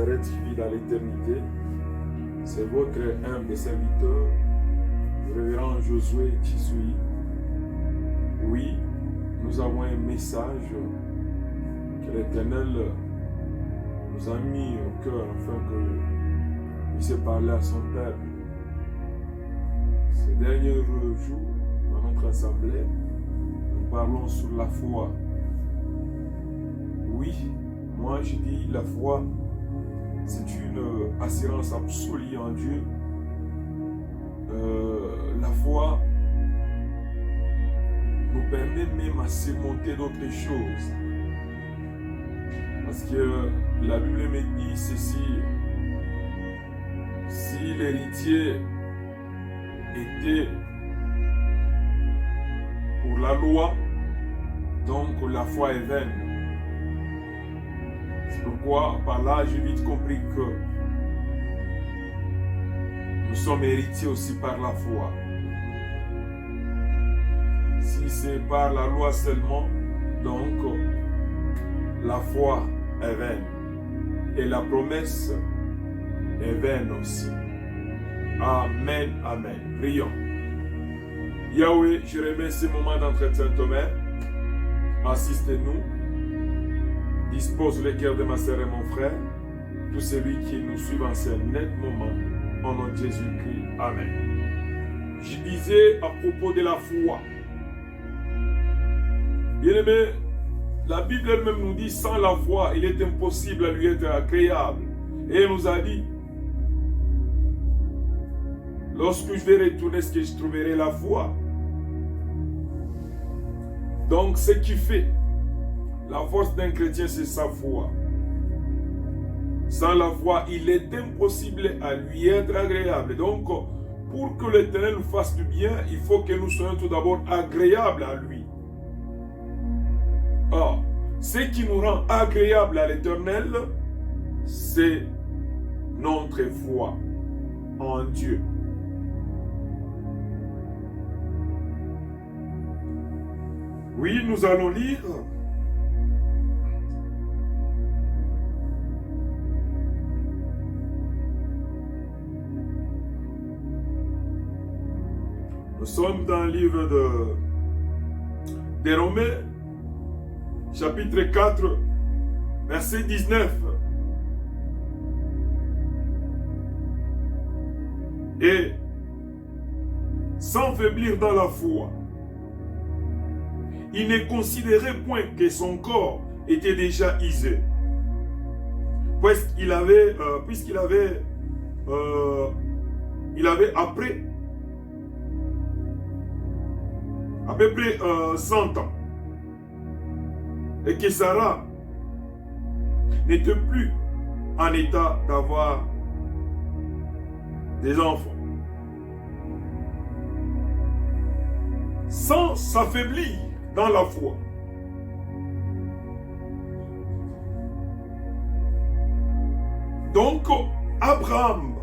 Nazareth qui vit dans l'éternité. C'est votre humble serviteur, révérend Josué Tissoui. Oui, nous avons un message que l'Éternel nous a mis au cœur afin qu'il puisse parler à son peuple. Ces derniers jours, dans notre assemblée, nous parlons sur la foi. Oui, moi je dis la foi, c'est une assurance absolue en Dieu. La foi nous permet même à surmonter d'autres choses. Parce que la Bible me dit ceci, si l'héritier était pour la loi, donc la foi est vaine. C'est pourquoi par là j'ai vite compris que nous sommes héritiers aussi par la foi. Si c'est par la loi seulement, donc la foi est vaine. Et la promesse est vaine aussi. Amen, amen. Prions. Yahweh, je remets ce moment d'entretien de toi-même. Assistez-nous. Dispose le cœur de ma sœur et mon frère. Tout celui qui nous suit en ce net moment. Au nom de Jésus-Christ. Amen. Je disais à propos de la foi. Bien-aimé, la Bible elle-même nous dit, sans la foi, il est impossible à lui être agréable. Et elle nous a dit, lorsque je vais retourner, est-ce que je trouverai la foi? Donc, ce qui fait la force d'un chrétien, c'est sa foi. Sans la foi, il est impossible à lui être agréable. Donc, pour que l'Éternel nous fasse du bien, il faut que nous soyons tout d'abord agréables à lui. Or, ce qui nous rend agréables à l'Éternel, c'est notre foi en Dieu. Oui, nous allons lire nous sommes dans le livre des Romains, chapitre 4, verset 19. Et sans faiblir dans la foi, il ne considérait point que son corps était déjà usé, puisqu'il avait après à peu près 100 ans, et que Sarah n'était plus en état d'avoir des enfants. Sans s'affaiblir dans la foi. Donc, Abraham,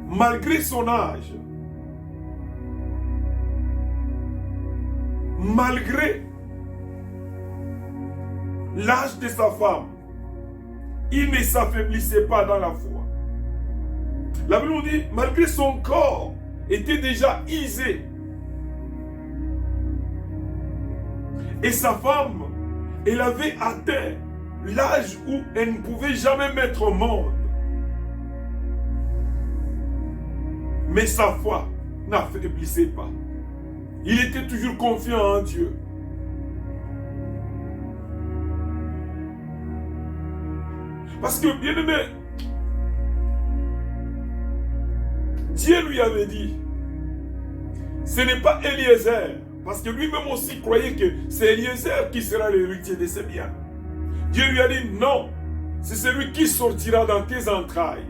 malgré son âge, malgré l'âge de sa femme, il ne s'affaiblissait pas dans la foi. La Bible nous dit, malgré son corps était déjà usé, et sa femme, elle avait atteint l'âge où elle ne pouvait jamais mettre au monde. Mais sa foi n'affaiblissait pas. Il était toujours confiant en Dieu. Parce que, bien aimé, Dieu lui avait dit, ce n'est pas Eliezer, parce que lui-même aussi croyait que c'est Eliezer qui sera l'héritier de ses biens. Dieu lui a dit, non, c'est celui qui sortira dans tes entrailles.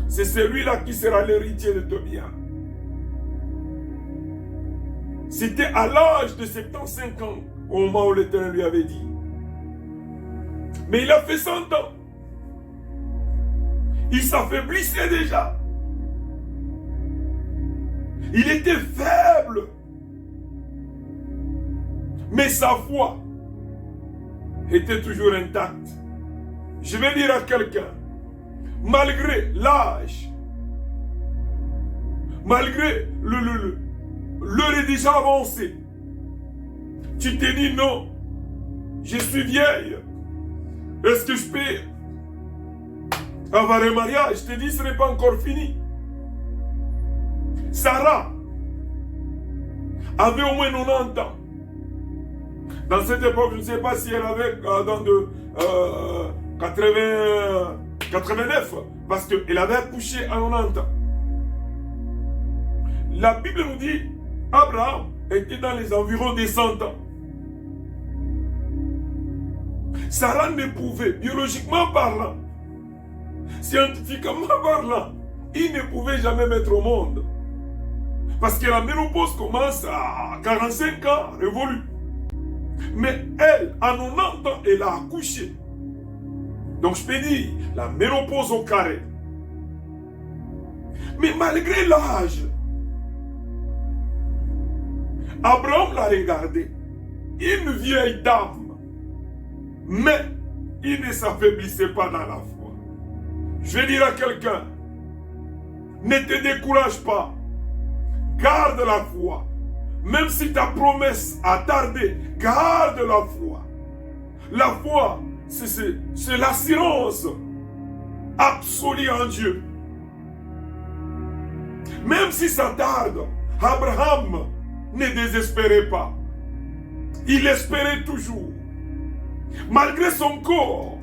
C'est celui-là qui sera l'héritier de tes biens. C'était à l'âge de 75 ans, au moment où l'Éternel lui avait dit. Mais il a fait 100 ans. Il s'affaiblissait déjà. Il était faible. Mais sa foi était toujours intacte. Je vais dire à quelqu'un, malgré l'âge, malgré l'heure est déjà avancée, tu te dis non, je suis vieille. Est-ce que je peux avoir un mariage? Je te dis, ce n'est pas encore fini. Sarah avait au moins 90 ans. Dans cette époque, je ne sais pas si elle avait dans de 89, parce qu'elle avait accouché à 90 ans. La Bible nous dit, Abraham était dans les environs des 100 ans. Sarah ne pouvait, biologiquement parlant, scientifiquement parlant, il ne pouvait jamais mettre au monde. Parce que la ménopause commence à 45 ans, révolue. Mais elle, à 90 ans, elle a accouché. Donc je peux dire, la ménopause au carré. Mais malgré l'âge, Abraham l'a regardé. Une vieille dame. Mais il ne s'affaiblissait pas dans la foi. Je vais dire à quelqu'un, ne te décourage pas. Garde la foi. Même si ta promesse a tardé, garde la foi. La foi, c'est l'assurance absolue en Dieu. Même si ça tarde, Abraham ne désespérait pas. Il espérait toujours. Malgré son corps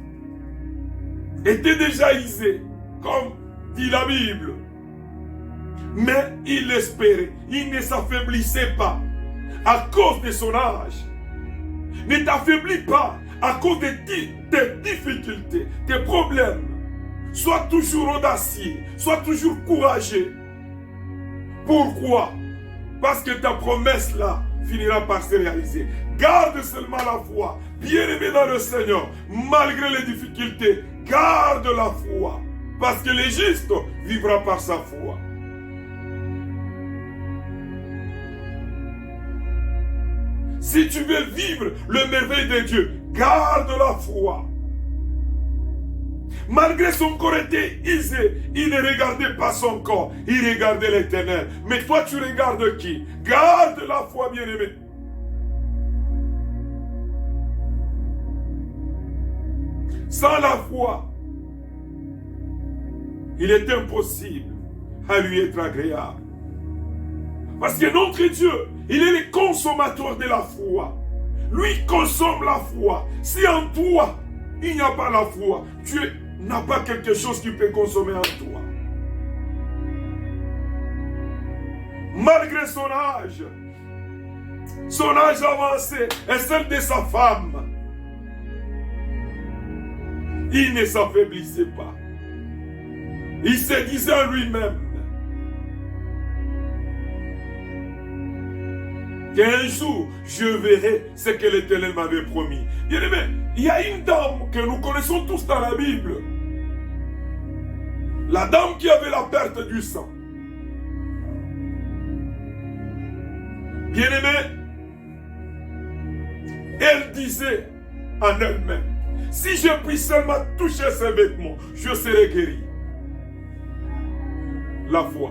était déjà usé, comme dit la Bible. Mais il espérait, il ne s'affaiblissait pas à cause de son âge. Ne t'affaiblis pas à cause de tes difficultés, tes problèmes. Sois toujours audacieux, sois toujours courageux. Pourquoi? Parce que ta promesse là finira par se réaliser. Garde seulement la foi. Bien-aimé dans le Seigneur, malgré les difficultés, garde la foi. Parce que le juste vivra par sa foi. Si tu veux vivre le merveille de Dieu, garde la foi. Malgré son corps était usé, il ne regardait pas son corps, il regardait l'Éternel. Mais toi, tu regardes qui? Garde la foi, bien-aimé. Sans la foi, il est impossible à lui être agréable. Parce que notre Dieu, il est le consommateur de la foi. Lui consomme la foi. Si en toi, il n'y a pas la foi, tu n'as pas quelque chose qui peut consommer en toi. Malgré son âge avancé et celle de sa femme, il ne s'affaiblissait pas. Il se disait en lui-même qu'un jour, je verrai ce que l'Éternel m'avait promis. Bien aimé, il y a une dame que nous connaissons tous dans la Bible. La dame qui avait la perte du sang. Bien aimé, elle disait en elle-même, si je puis seulement toucher ses vêtements, je serai guéri. La foi.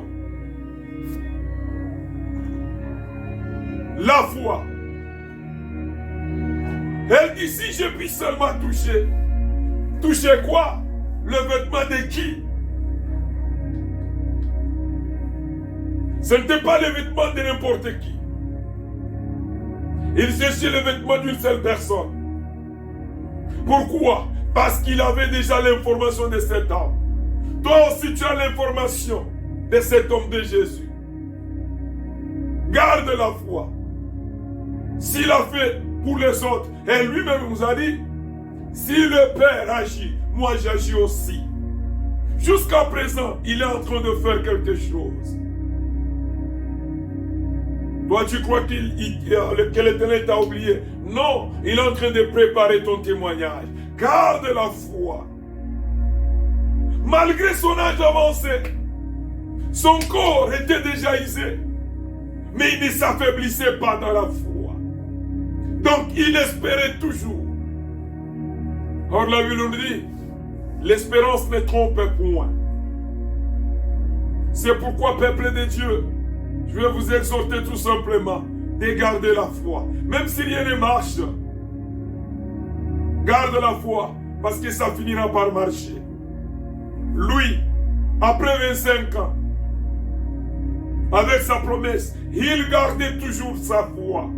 La foi. Elle dit, si je puis seulement toucher. Toucher quoi? Le vêtement de qui? Ce n'était pas le vêtement de n'importe qui. Il cherchait le vêtement d'une seule personne. Pourquoi? Parce qu'il avait déjà l'information de cet homme. Toi aussi tu as l'information de cet homme de Jésus. Garde la foi. S'il a fait pour les autres, et lui-même nous a dit, si le Père agit, moi j'agis aussi. Jusqu'à présent, il est en train de faire quelque chose. Toi, tu crois que l'Éternel t'a oublié? Non, il est en train de préparer ton témoignage. Garde la foi. Malgré son âge avancé, son corps était déjà usé, mais il ne s'affaiblissait pas dans la foi. Donc, il espérait toujours. Or la Bible nous dit, l'espérance ne trompe point. C'est pourquoi, peuple de Dieu, je vais vous exhorter tout simplement de garder la foi. Même si rien ne marche, garde la foi, parce que ça finira par marcher. Lui, après 25 ans, avec sa promesse, il gardait toujours sa foi.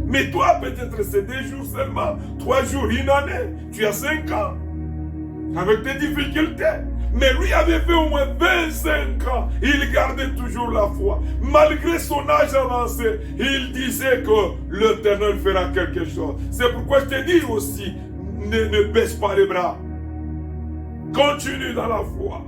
Mais toi, peut-être c'est 2 jours seulement, 3 jours, 1 année, tu as 5 ans, avec tes difficultés. Mais lui avait fait au moins 25 ans, il gardait toujours la foi. Malgré son âge avancé, il disait que l'Éternel fera quelque chose. C'est pourquoi je te dis aussi, ne baisse pas les bras. Continue dans la foi.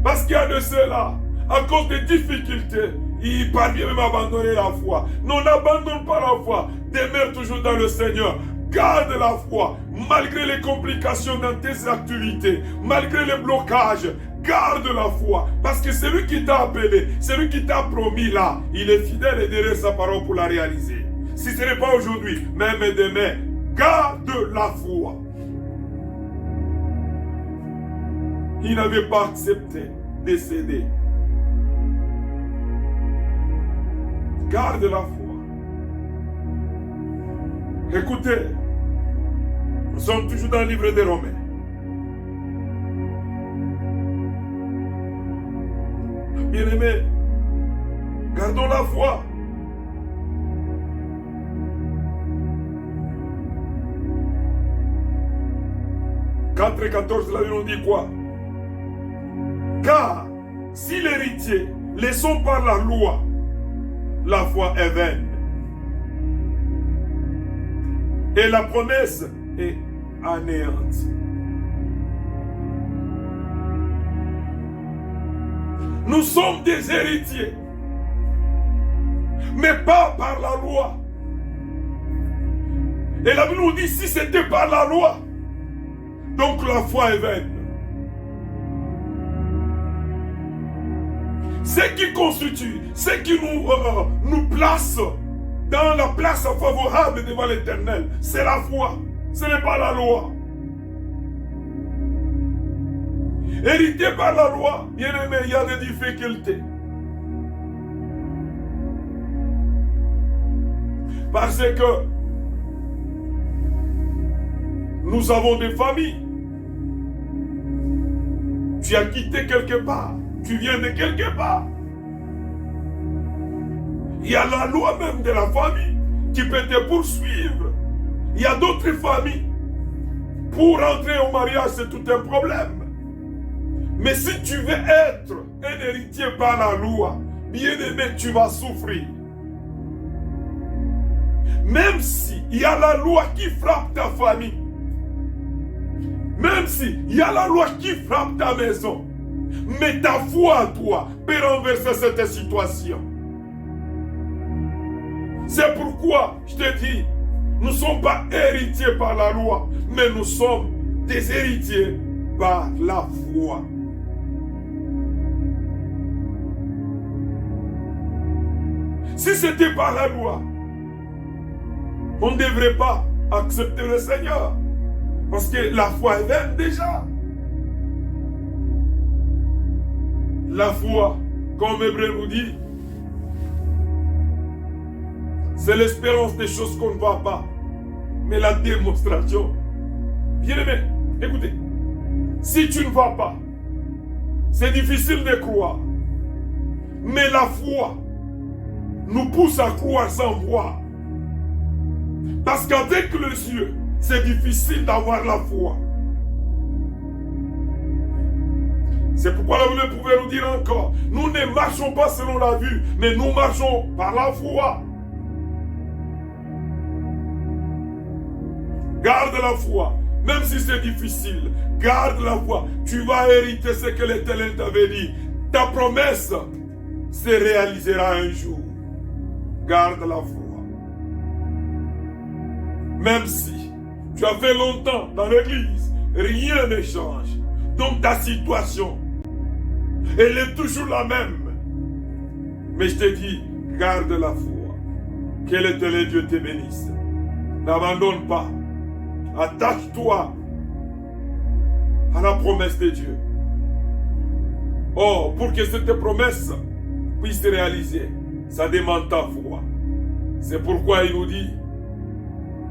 Parce qu'il y a de cela, à cause des difficultés, il parvient même à abandonner la foi. Non, n'abandonne pas la foi. Demeure toujours dans le Seigneur. Garde la foi. Malgré les complications dans tes activités, malgré les blocages, garde la foi. Parce que c'est lui qui t'a appelé, c'est lui qui t'a promis là. Il est fidèle et derrière sa parole pour la réaliser. Si ce n'est pas aujourd'hui, même demain, garde la foi. Il n'avait pas accepté de céder. Garde la foi. Écoutez, nous sommes toujours dans le livre des Romains. Bien-aimés, gardons la foi. « 4 et 14, la Bible nous dit quoi? Car si l'héritier laissons par la loi, la foi est vaine. Et la promesse est anéantie. Nous sommes des héritiers, mais pas par la loi. Et la Bible nous dit, si c'était par la loi, donc la foi est vaine. Ce qui constitue, ce qui nous place dans la place favorable devant l'Éternel, c'est la foi, ce n'est pas la loi. Hérité par la loi, bien aimé, il y a des difficultés. Parce que nous avons des familles. Tu as quitté quelque part. Tu viens de quelque part. Il y a la loi même de la famille qui peut te poursuivre. Il y a d'autres familles. Pour entrer au mariage, c'est tout un problème. Mais si tu veux être un héritier par la loi, bien aimé, tu vas souffrir. Même si il y a la loi qui frappe ta famille, même si il y a la loi qui frappe ta maison, mais ta foi à toi peut renverser cette situation. C'est pourquoi je te dis, nous ne sommes pas héritiers par la loi, mais nous sommes des héritiers par la foi. Si c'était par la loi, on ne devrait pas accepter le Seigneur. Parce que la foi est vaine déjà. La foi, comme Hébreu nous dit, c'est l'espérance des choses qu'on ne voit pas. Mais la démonstration. Bien aimé, écoutez. Si tu ne vois pas, c'est difficile de croire. Mais la foi nous pousse à croire sans voir. Parce qu'avec les yeux, c'est difficile d'avoir la foi. C'est pourquoi la Bible pouvait nous dire encore, nous ne marchons pas selon la vue, mais nous marchons par la foi. Garde la foi, même si c'est difficile. Garde la foi. Tu vas hériter ce que l'Éternel t'avait dit. Ta promesse se réalisera un jour. Garde la foi. Même si tu as fait longtemps dans l'église, rien ne change. Donc ta situation, elle est toujours la même. Mais je te dis, garde la foi. Que l'Éternel Dieu te bénisse. N'abandonne pas. Attache-toi à la promesse de Dieu. Oh, pour que cette promesse puisse se réaliser, ça demande ta foi. C'est pourquoi il nous dit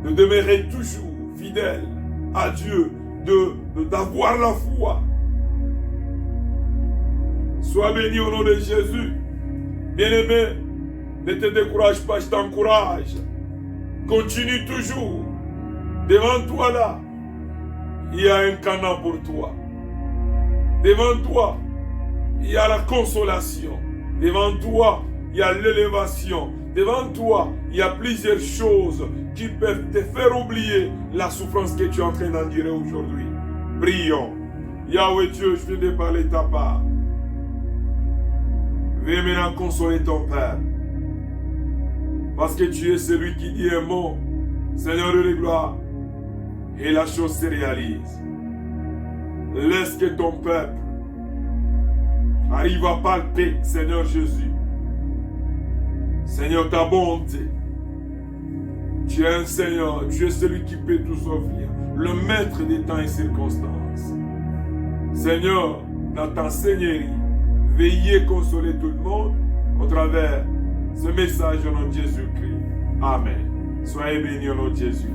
de demeurer toujours fidèle à Dieu, d'avoir la foi. Sois béni au nom de Jésus. Bien-aimé, ne te décourage pas, je t'encourage. Continue toujours. Devant toi là, il y a un Canaan pour toi. Devant toi, il y a la consolation. Devant toi, il y a l'élévation. Devant toi, il y a plusieurs choses qui peuvent te faire oublier la souffrance que tu es en train d'endurer aujourd'hui. Prions. Yahweh Dieu, je viens de parler ta part. Viens maintenant consoler ton Père. Parce que tu es celui qui dit un mot, Seigneur de gloire, et la chose se réalise. Laisse que ton peuple arrive à palper, Seigneur Jésus. Seigneur, ta bonté. Tu es un Seigneur, tu es celui qui peut tout offrir, le maître des temps et circonstances. Seigneur, dans ta seigneurie, veillez consoler tout le monde au travers ce message au nom de Jésus-Christ. Amen. Soyez bénis au nom de Jésus.